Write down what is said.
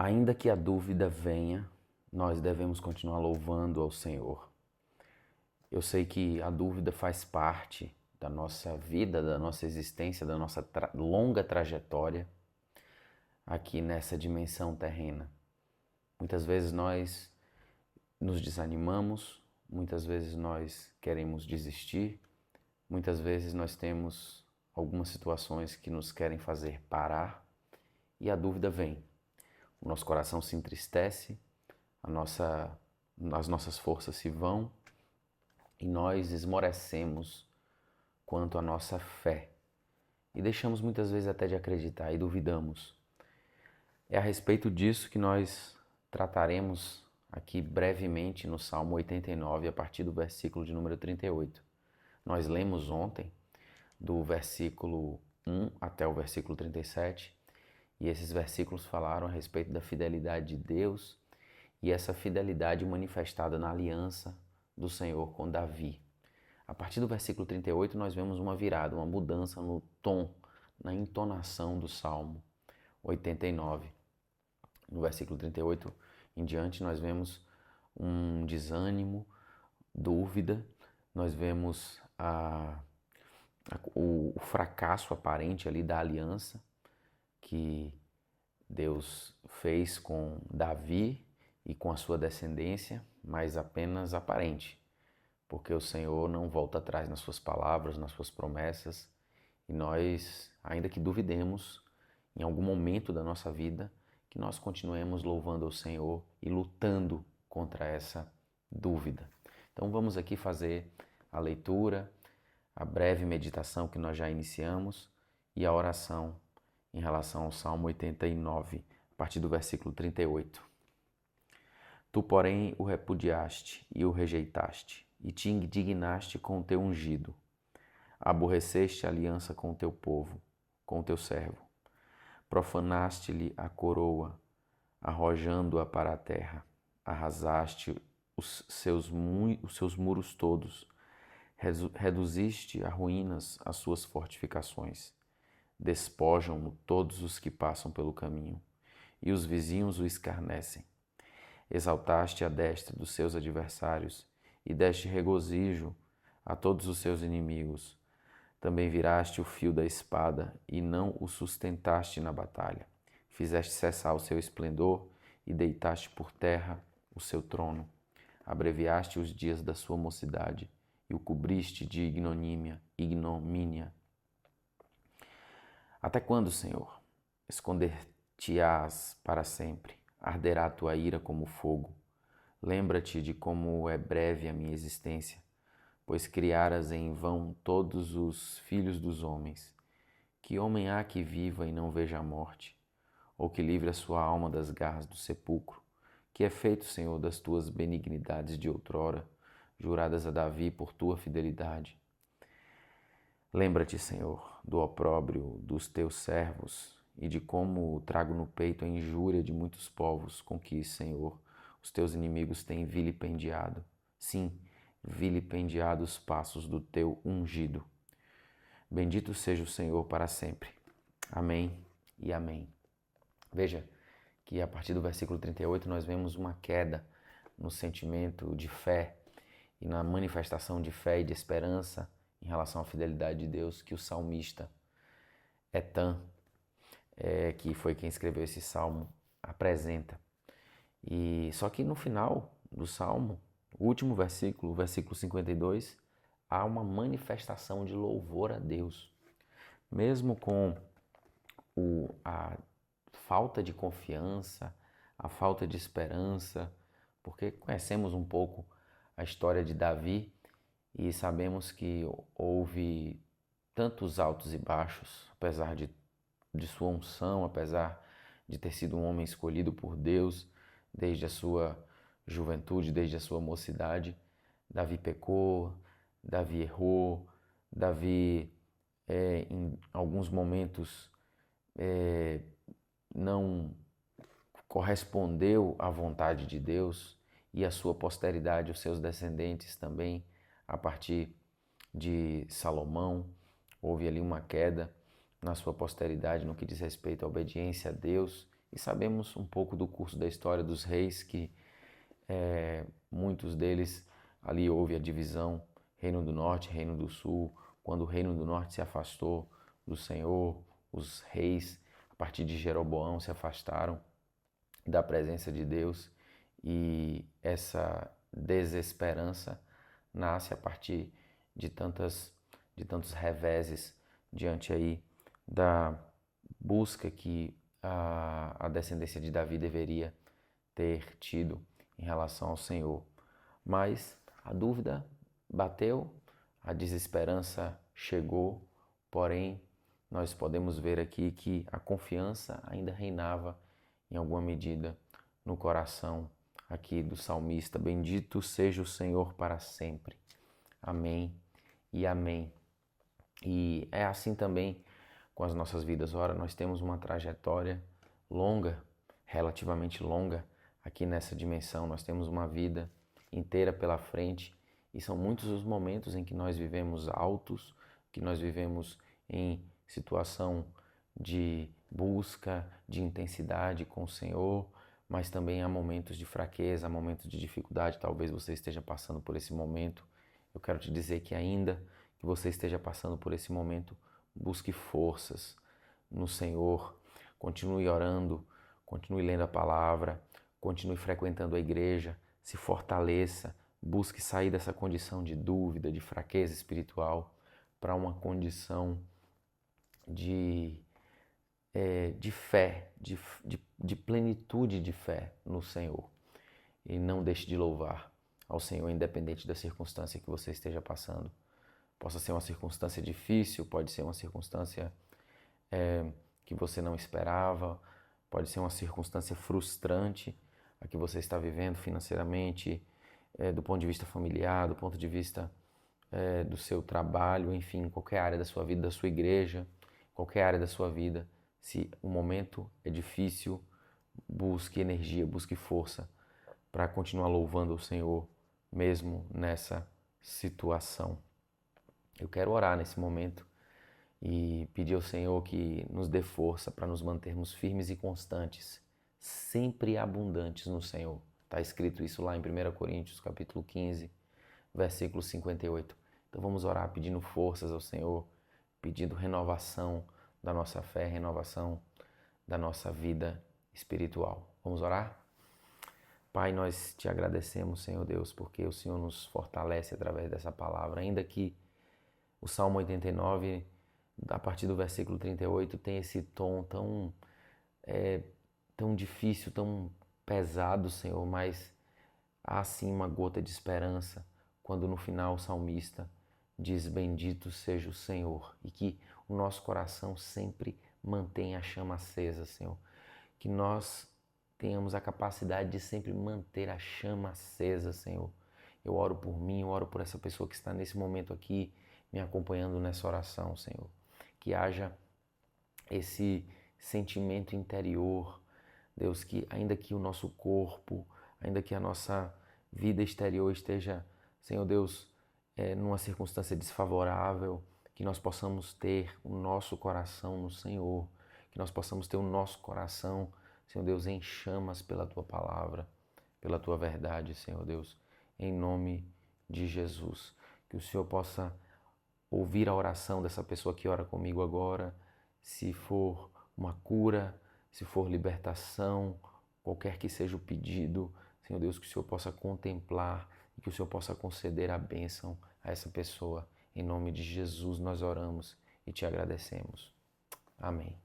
Ainda que a dúvida venha, nós devemos continuar louvando ao Senhor. Eu sei que a dúvida faz parte da nossa vida, da nossa existência, da nossa longa trajetória aqui nessa dimensão terrena. Muitas vezes nós nos desanimamos, muitas vezes nós queremos desistir, muitas vezes nós temos algumas situações que nos querem fazer parar e a dúvida vem. O nosso coração se entristece, as nossas forças se vão e nós esmorecemos quanto à nossa fé e deixamos muitas vezes até de acreditar e duvidamos. É a respeito disso que nós trataremos aqui brevemente no Salmo 89, a partir do versículo de número 38. Nós lemos ontem do versículo 1 até o versículo 37, e esses versículos falaram a respeito da fidelidade de Deus e essa fidelidade manifestada na aliança do Senhor com Davi. A partir do versículo 38 nós vemos uma virada, uma mudança no tom, na entonação do Salmo 89. No versículo 38 em diante nós vemos um desânimo, dúvida, nós vemos o fracasso aparente ali da aliança que Deus fez com Davi e com a sua descendência, mas apenas aparente, porque o Senhor não volta atrás nas suas palavras, nas suas promessas, e nós, ainda que duvidemos em algum momento da nossa vida, que nós continuemos louvando ao Senhor e lutando contra essa dúvida. Então vamos aqui fazer a leitura, a breve meditação que nós já iniciamos e a oração em relação ao Salmo 89, a partir do versículo 38. Tu, porém, o repudiaste e o rejeitaste, e te indignaste com o teu ungido. Aborreceste a aliança com o teu povo, com o teu servo. Profanaste-lhe a coroa, arrojando-a para a terra. Arrasaste os seus muros todos. Reduziste a ruínas as suas fortificações. Despojam-no todos os que passam pelo caminho, e os vizinhos o escarnecem. Exaltaste a destra dos seus adversários, e deste regozijo a todos os seus inimigos. Também viraste o fio da espada, e não o sustentaste na batalha. Fizeste cessar o seu esplendor, e deitaste por terra o seu trono. Abreviaste os dias da sua mocidade, e o cobriste de ignomínia. Até quando, Senhor? Esconder-te-ás para sempre. Arderá a tua ira como fogo. Lembra-te de como é breve a minha existência, pois criaras em vão todos os filhos dos homens. Que homem há que viva e não veja a morte, ou que livre a sua alma das garras do sepulcro? Que é feito, Senhor, das tuas benignidades de outrora, juradas a Davi por tua fidelidade. Lembra-te, Senhor, do opróbrio dos teus servos e de como trago no peito a injúria de muitos povos com que, Senhor, os teus inimigos têm vilipendiado. Sim, vilipendiado os passos do teu ungido. Bendito seja o Senhor para sempre. Amém e amém. Veja que a partir do versículo 38 nós vemos uma queda no sentimento de fé e na manifestação de fé e de esperança em relação à fidelidade de Deus que o salmista Etan, que foi quem escreveu esse salmo, apresenta. E só que no final do salmo, o último versículo, o versículo 52, há uma manifestação de louvor a Deus. Mesmo com a falta de confiança, a falta de esperança, porque conhecemos um pouco a história de Davi e sabemos que houve tantos altos e baixos, apesar de sua unção, apesar de ter sido um homem escolhido por Deus desde a sua juventude, desde a sua mocidade. Davi pecou, Davi errou, Davi em alguns momentos não correspondeu à vontade de Deus, e a sua posteridade, os seus descendentes também, a partir de Salomão, houve ali uma queda na sua posteridade no que diz respeito à obediência a Deus E sabemos um pouco do curso da história dos reis, que muitos deles ali houve a divisão, Reino do Norte, Reino do Sul. Quando o Reino do Norte se afastou do Senhor, os reis, a partir de Jeroboão, se afastaram da presença de Deus, e essa desesperança nasce a partir de tantos reveses diante aí da busca que a descendência de Davi deveria ter tido em relação ao Senhor. Mas a dúvida bateu, a desesperança chegou, porém nós podemos ver aqui que a confiança ainda reinava em alguma medida no coração aqui do salmista. Bendito seja o Senhor para sempre. Amém e amém. E é assim também com as nossas vidas. Ora, nós temos uma trajetória longa, relativamente longa, aqui nessa dimensão. Nós temos uma vida inteira pela frente e são muitos os momentos em que nós vivemos altos, que nós vivemos em situação de busca, de intensidade com o Senhor, mas também há momentos de fraqueza, há momentos de dificuldade. Talvez você esteja passando por esse momento. Eu quero te dizer que ainda que você esteja passando por esse momento, busque forças no Senhor, continue orando, continue lendo a palavra, continue frequentando a igreja, se fortaleça, busque sair dessa condição de dúvida, de fraqueza espiritual, para uma condição de fé, de plenitude de fé no Senhor. E não deixe de louvar ao Senhor, independente da circunstância que você esteja passando. Possa ser uma circunstância difícil, pode ser uma circunstância que você não esperava, pode ser uma circunstância frustrante a que você está vivendo financeiramente, do ponto de vista familiar, do ponto de vista do seu trabalho, enfim, qualquer área da sua vida, da sua igreja, qualquer área da sua vida. Se o momento é difícil, busque energia, busque força para continuar louvando o Senhor, mesmo nessa situação. Eu quero orar nesse momento e pedir ao Senhor que nos dê força para nos mantermos firmes e constantes, sempre abundantes no Senhor. Está escrito isso lá em 1 Coríntios, capítulo 15, versículo 58. Então vamos orar pedindo forças ao Senhor, pedindo renovação da nossa fé, renovação da nossa vida espiritual. Vamos orar? Pai, nós te agradecemos, Senhor Deus, porque o Senhor nos fortalece através dessa palavra, ainda que o Salmo 89, a partir do versículo 38, tem esse tom tão difícil, tão pesado, Senhor, mas há sim uma gota de esperança quando no final o salmista diz: bendito seja o Senhor, e que o nosso coração sempre mantenha a chama acesa, Senhor. Que nós tenhamos a capacidade de sempre manter a chama acesa, Senhor. Eu oro por mim, eu oro por essa pessoa que está nesse momento aqui me acompanhando nessa oração, Senhor. Que haja esse sentimento interior, Deus, que ainda que o nosso corpo, ainda que a nossa vida exterior esteja, Senhor Deus, numa circunstância desfavorável, que nós possamos ter o nosso coração no Senhor, que nós possamos ter o nosso coração, Senhor Deus, em chamas pela Tua palavra, pela Tua verdade, Senhor Deus, em nome de Jesus. Que o Senhor possa ouvir a oração dessa pessoa que ora comigo agora, se for uma cura, se for libertação, qualquer que seja o pedido, Senhor Deus, que o Senhor possa contemplar e que o Senhor possa conceder a bênção a essa pessoa. Em nome de Jesus nós oramos e te agradecemos. Amém.